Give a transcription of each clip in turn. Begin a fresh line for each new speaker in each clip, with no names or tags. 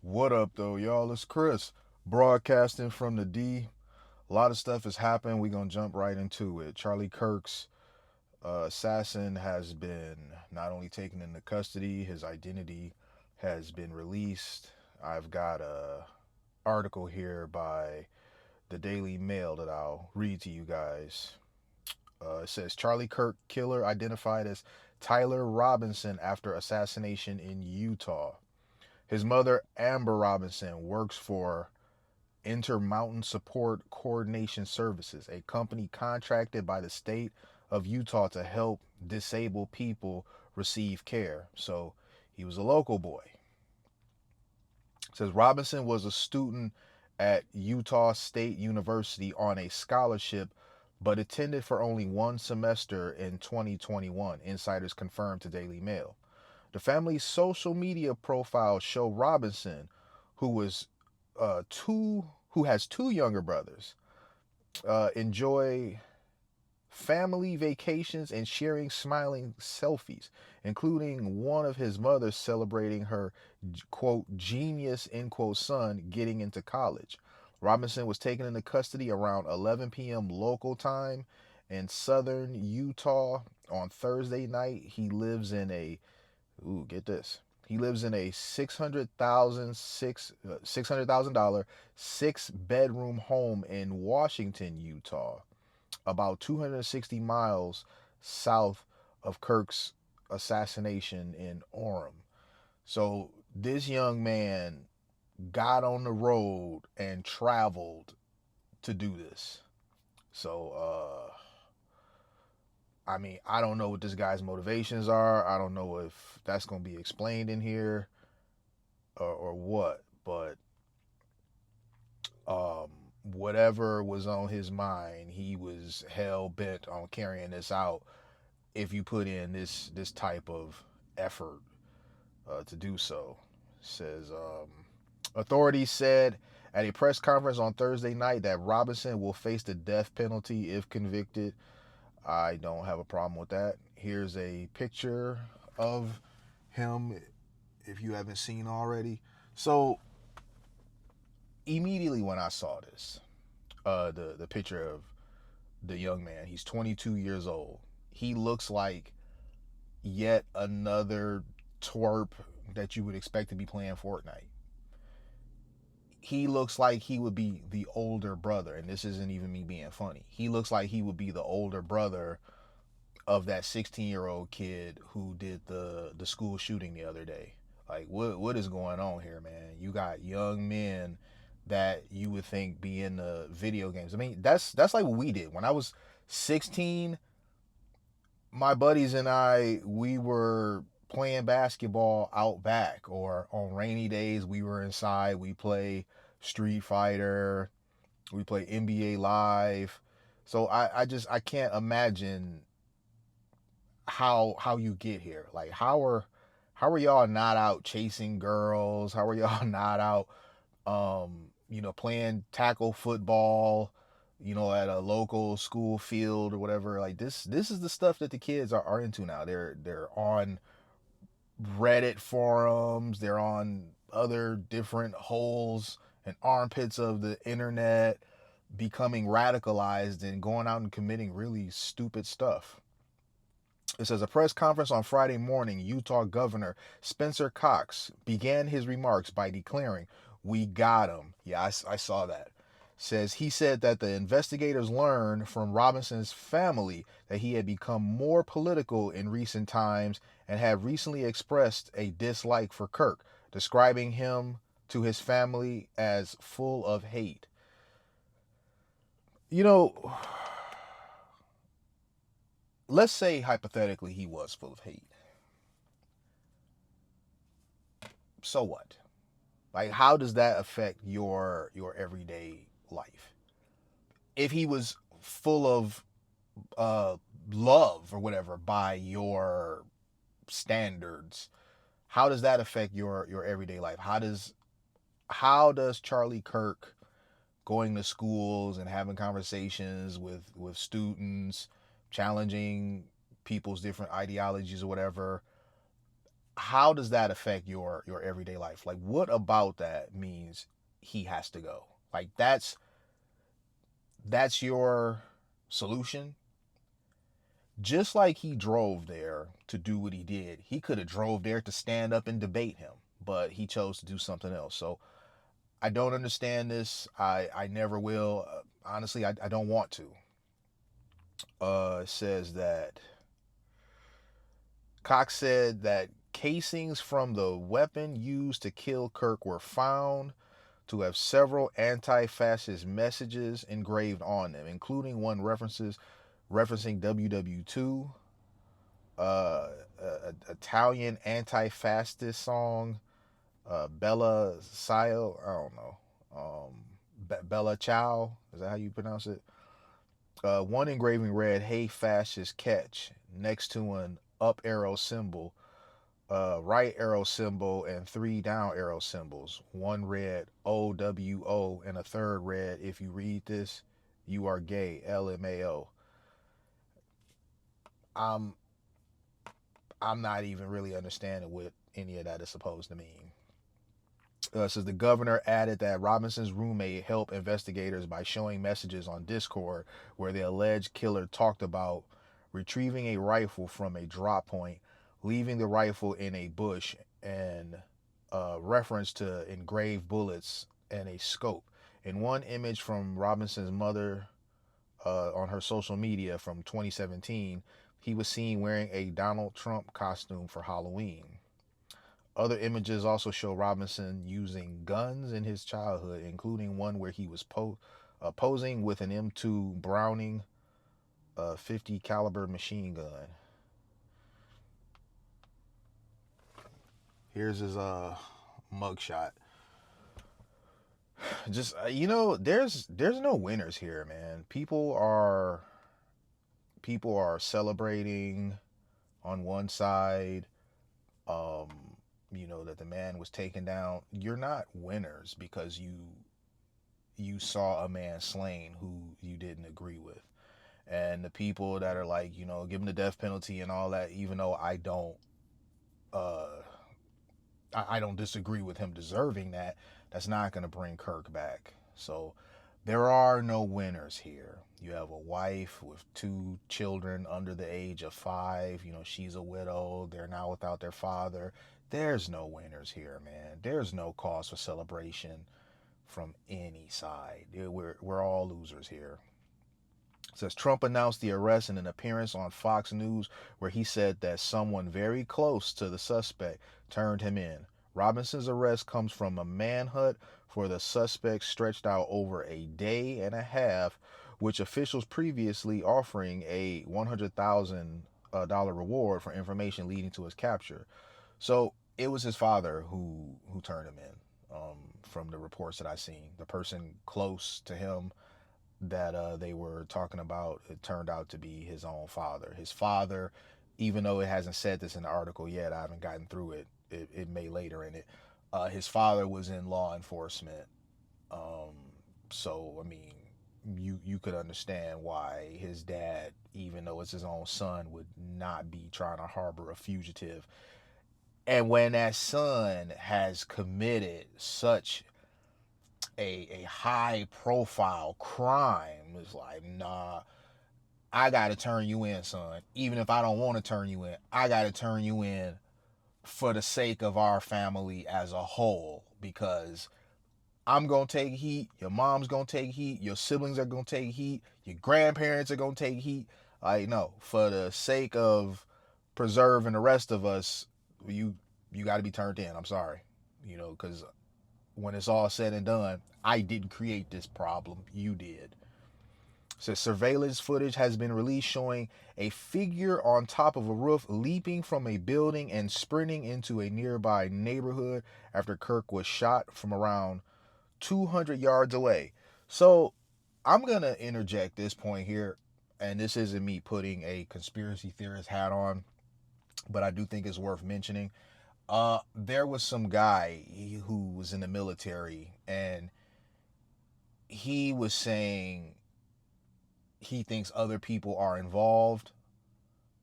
What up, though, y'all? It's Chris, broadcasting from the D. A lot of stuff has happened. We're going to jump right into it. Charlie Kirk's assassin has been not only taken into custody, his identity has been released. I've got a article here by the Daily Mail that I'll read to you guys. It says Charlie Kirk killer identified as Tyler Robinson after assassination in Utah. His mother, Amber Robinson, works for Intermountain Support Coordination Services, a company contracted by the state of Utah to help disabled people receive care. So he was a local boy. It says Robinson was a student at Utah State University on a scholarship, but attended for only one semester in 2021, insiders confirmed to Daily Mail. The family's social media profiles show Robinson, who was who has two younger brothers, enjoy family vacations and sharing smiling selfies, including one of his mother celebrating her quote genius end quote son getting into college. Robinson was taken into custody around 11 p.m. local time in southern Utah on Thursday night. He lives in a get this. He lives in a $600,000 six-bedroom home in Washington, Utah, about 260 miles south of Kirk's assassination in Orem. So this young man got on the road and traveled to do this. So I mean, I don't know what this guy's motivations are. I don't know if that's going to be explained in here or what, but um, whatever was on his mind, he was hell bent on carrying this out. If you put in this type of effort to do so, says authorities said at a press conference on Thursday night that Robinson will face the death penalty if convicted. I don't have a problem with that. Here's a picture of him if you haven't seen already. So immediately when I saw this, the picture of the young man, he's 22 years old. He looks like yet another twerp that you would expect to be playing Fortnite. He looks like he would be the older brother, and this isn't even me being funny. He looks like he would be the older brother of that 16-year-old kid who did the school shooting the other day. Like what is going on here, man? You got young men that you would think be in the video games. I mean, that's like what we did. When I was 16, my buddies and we were playing basketball out back, or on rainy days we were inside. We play Street Fighter, we play NBA Live. So I can't imagine how you get here. Like how are y'all not out chasing girls? How are y'all not out playing tackle football, at a local school field or whatever? Like this is the stuff that the kids are into now. They're on Reddit forums, they're on other different holes and armpits of the internet, becoming radicalized and going out and committing really stupid stuff. It says a press conference on Friday morning, Utah Governor Spencer Cox began his remarks by declaring, "We got him." Yeah, I saw that. Says he said that the investigators learned from Robinson's family that he had become more political in recent times and had recently expressed a dislike for Kirk, describing him to his family as full of hate. You know, let's say hypothetically he was full of hate. So what? Like, how does that affect your everyday life? If he was full of uh, love or whatever by your standards, how does that affect your everyday life? How does Charlie Kirk going to schools and having conversations with students, challenging people's different ideologies or whatever? how does that affect your everyday life? Like, what about that means he has to go? Like, that's your solution. Just like he drove there to do what he did, he could have drove there to stand up and debate him, but he chose to do something else. So I don't understand this. I never will. Honestly, I don't want to. It says that Cox said that casings from the weapon used to kill Kirk were found to have several anti-fascist messages engraved on them, including one referencing WW2, Italian anti-fascist song, Bella Ciao. I don't know. Bella Ciao. Is that how you pronounce it? One engraving read, "Hey fascist, catch," next to an up arrow symbol, right arrow symbol, and three down arrow symbols. One read OWO, and a third read, "If you read this, you are gay, LMAO." I'm I'm not even really understanding what any of that is supposed to mean. Says the governor added that Robinson's roommate helped investigators by showing messages on Discord where the alleged killer talked about retrieving a rifle from a drop point, leaving the rifle in a bush, and reference to engraved bullets and a scope. In one image from Robinson's mother on her social media from 2017, he was seen wearing a Donald Trump costume for Halloween. Other images also show Robinson using guns in his childhood, including one where he was posing with an M2 Browning 50 caliber machine gun. Here's his mugshot. Just there's no winners here, man. People are celebrating on one side, um, that the man was taken down. You're not winners because you saw a man slain who you didn't agree with. And the people that are like, give him the death penalty and all that, even though uh I don't disagree with him deserving that, that's not going to bring Kirk back. So there are no winners here. You have a wife with two children under the age of 5. She's a widow. They're now without their father. There's no winners here, man. There's no cause for celebration from any side. We're all losers here. It says Trump announced the arrest in an appearance on Fox News where he said that someone very close to the suspect turned him in. Robinson's arrest comes from a manhunt for the suspect stretched out over a day and a half, which officials previously offering a $100,000 reward for information leading to his capture. So it was his father who turned him in. From the reports that I seen, the person close to him that they were talking about, it turned out to be his own father. His father, even though it hasn't said this in the article yet, I haven't gotten through it. It may later in it. His father was in law enforcement, um, so I mean, you could understand why his dad, even though it's his own son, would not be trying to harbor a fugitive. And when that son has committed such a high profile crime, it's like, nah, I gotta turn you in, son. Even if I don't want to turn you in, I gotta turn you in for the sake of our family as a whole, because I'm gonna take heat, your mom's gonna take heat, your siblings are gonna take heat, your grandparents are gonna take heat. Like, no, for the sake of preserving the rest of us, you got to be turned in. I'm sorry, because when it's all said and done, I didn't create this problem. You did. So surveillance footage has been released showing a figure on top of a roof leaping from a building and sprinting into a nearby neighborhood after Kirk was shot from around 200 yards away. So I'm going to interject this point here, and this isn't me putting a conspiracy theorist hat on, but I do think it's worth mentioning. There was some guy who was in the military, and he was saying he thinks other people are involved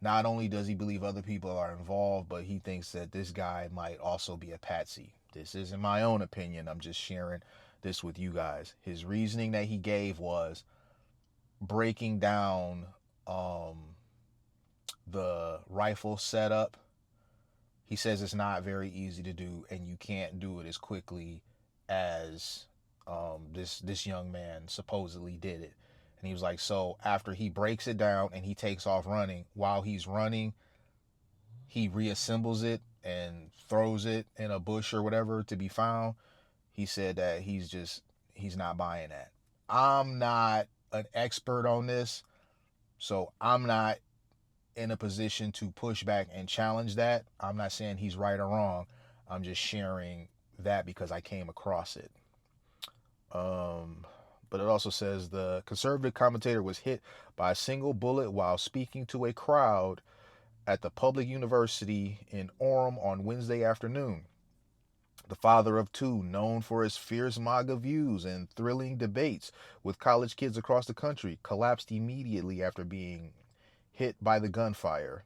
Not only does he believe other people are involved, but he thinks that this guy might also be a patsy. This isn't my own opinion. I'm just sharing this with you guys. His reasoning that he gave was breaking down um, the rifle setup. He says it's not very easy to do, and you can't do it as quickly as this young man supposedly did it. And he was like, so after he breaks it down and he takes off running, while he's running, he reassembles it and throws it in a bush or whatever to be found. He said that he's not buying that. I'm not an expert on this, so I'm not in a position to push back and challenge that. I'm not saying he's right or wrong. I'm just sharing that because I came across it. Um, but it also says the conservative commentator was hit by a single bullet while speaking to a crowd at the public university in Orem on Wednesday afternoon. The father of two, known for his fierce MAGA views and thrilling debates with college kids across the country, collapsed immediately after being hit by the gunfire.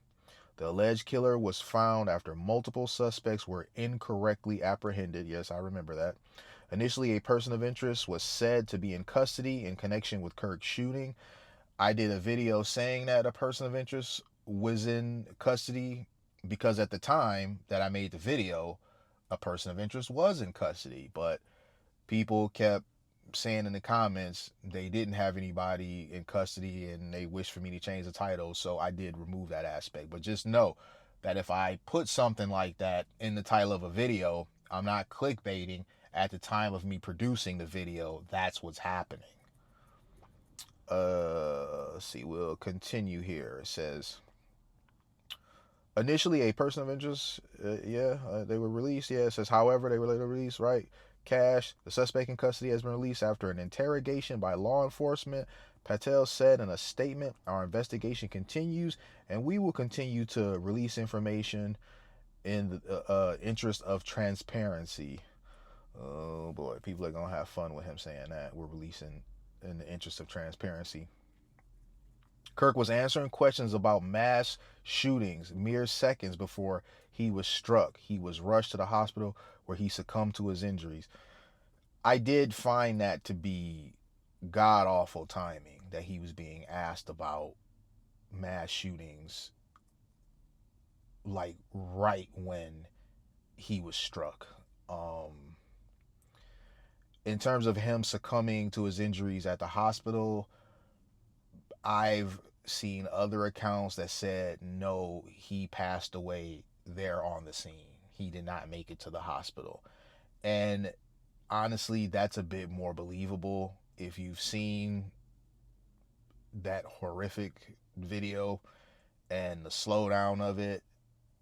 The alleged killer was found after multiple suspects were incorrectly apprehended. Yes, I remember that. Initially, a person of interest was said to be in custody in connection with Kirk's shooting. I did a video saying that a person of interest was in custody because at the time that I made the video, a person of interest was in custody, but people kept saying in the comments they didn't have anybody in custody and they wished for me to change the title, so I did remove that aspect. But just know that if I put something like that in the title of a video, I'm not clickbaiting. At the time of me producing the video, that's what's happening. Let's see, we'll continue here. It says initially a person of interest, they were released. Yeah, it says, however, they were later released, right? Cash, the suspect in custody, has been released after an interrogation by law enforcement. Patel said in a statement, our investigation continues and we will continue to release information in the interest of transparency. Oh boy, people are going to have fun with him saying that. We're releasing in the interest of transparency. Kirk was answering questions about mass shootings mere seconds before he was struck. He was rushed to the hospital where he succumbed to his injuries. I did find that to be god awful timing that he was being asked about mass shootings like right when he was struck. In terms of him succumbing to his injuries at the hospital, I've seen other accounts that said no, he passed away there on the scene. He did not make it to the hospital. And honestly, that's a bit more believable if you've seen that horrific video and the slowdown of it.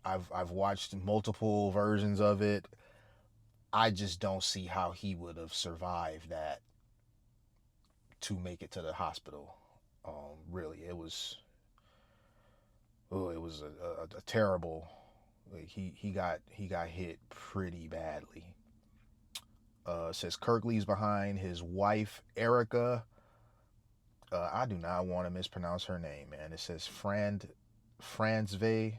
I've watched multiple versions of it. I just don't see how he would have survived that to make it to the hospital. Really, it was a terrible. Like he got hit pretty badly. It says Kirk leaves behind his wife Erica. I do not want to mispronounce her name, man. It says Franzve.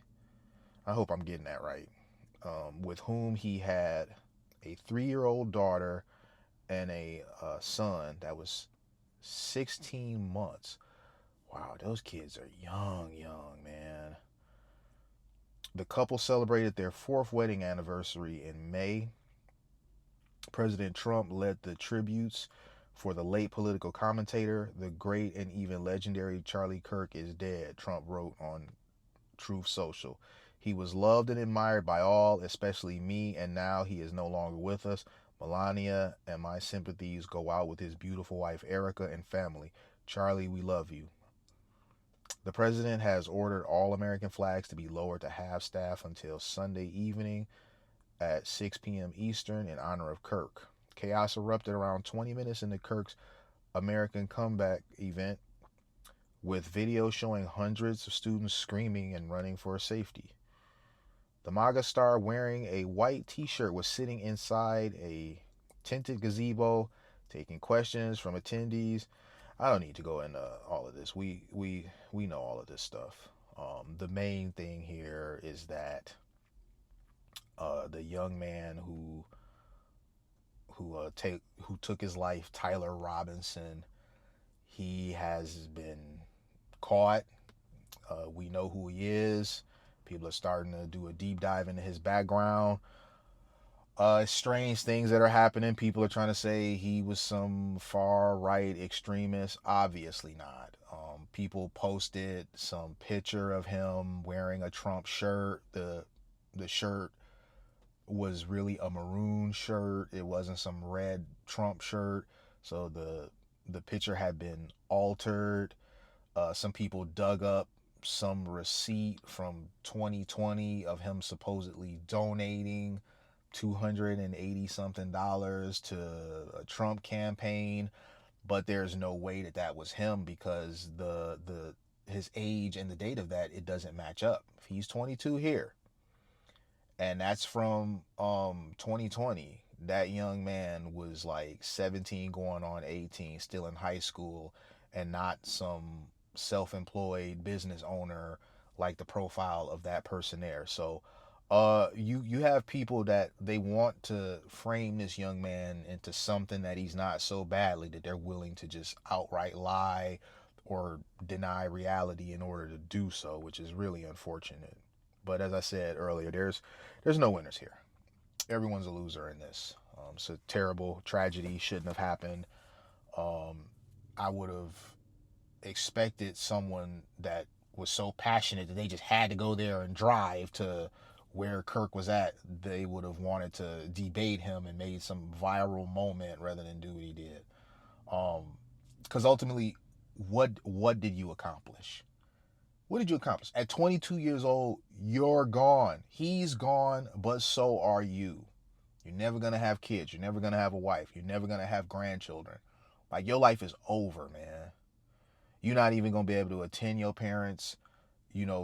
I hope I'm getting that right. With whom he had a 3-year-old daughter and a son that was 16 months. Wow, those kids are young, man. The couple celebrated their fourth wedding anniversary in May. President Trump led the tributes for the late political commentator. The great and even legendary Charlie Kirk is dead, Trump wrote on Truth Social. He was loved and admired by all, especially me, and now he is no longer with us. Melania and my sympathies go out with his beautiful wife Erica and family. Charlie, we love you. The president has ordered all American flags to be lowered to half staff until Sunday evening at 6 p.m. Eastern in honor of Kirk. Chaos erupted around 20 minutes into Kirk's American comeback event, with video showing hundreds of students screaming and running for safety. The MAGA star, wearing a white t-shirt, was sitting inside a tinted gazebo, taking questions from attendees. I don't need to go into all of this. We know all of this stuff. The main thing here is that the young man who took his life, Tyler Robinson, he has been caught. We know who he is. People are starting to do a deep dive into his background. Strange things that are happening. People are trying to say he was some far right extremist. Obviously not. People posted some picture of him wearing a Trump shirt. The shirt was really a maroon shirt. It wasn't some red Trump shirt. So the picture had been altered. Some people dug up some receipt from 2020 of him supposedly donating 280 something dollars to a Trump campaign, but there's no way that that was him because the his age and the date of that, it doesn't match up. He's 22 here, and that's from 2020. That young man was like 17 going on 18, still in high school, and not some self-employed business owner like the profile of that person there. So you have people that they want to frame this young man into something that he's not so badly that they're willing to just outright lie or deny reality in order to do so, which is really unfortunate. But as I said earlier, there's no winners here. Everyone's a loser in this. It's a terrible tragedy. Shouldn't have happened. I would have expected someone that was so passionate that they just had to go there and drive to where Kirk was at. They would have wanted to debate him and made some viral moment rather than do what he did. Because ultimately, what did you accomplish? What did you accomplish? At 22 years old, you're gone. He's gone, but so are you. You're never going to have kids. You're never going to have a wife. You're never going to have grandchildren. Like, your life is over, man. You're not even going to be able to attend your parents,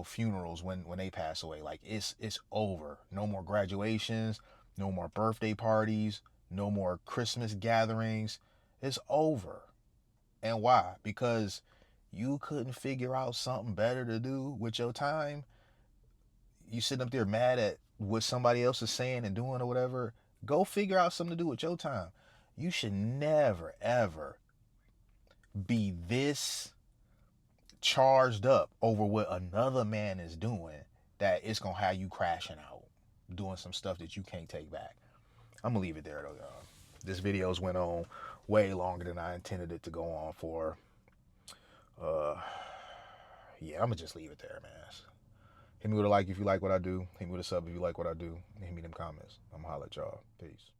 funerals when they pass away. Like, it's over. No more graduations, no more birthday parties, no more Christmas gatherings. It's over. And why? Because you couldn't figure out something better to do with your time. You sitting up there mad at what somebody else is saying and doing or whatever. Go figure out something to do with your time. You should never, ever be this charged up over what another man is doing that it's going to have you crashing out, doing some stuff that you can't take back. I'm going to leave it there, though, y'all. This video's went on way longer than I intended it to go on for. Yeah, I'm going to just leave it there, man. Hit me with a like if you like what I do. Hit me with a sub if you like what I do. Hit me them comments. I'm going to holler at y'all. Peace.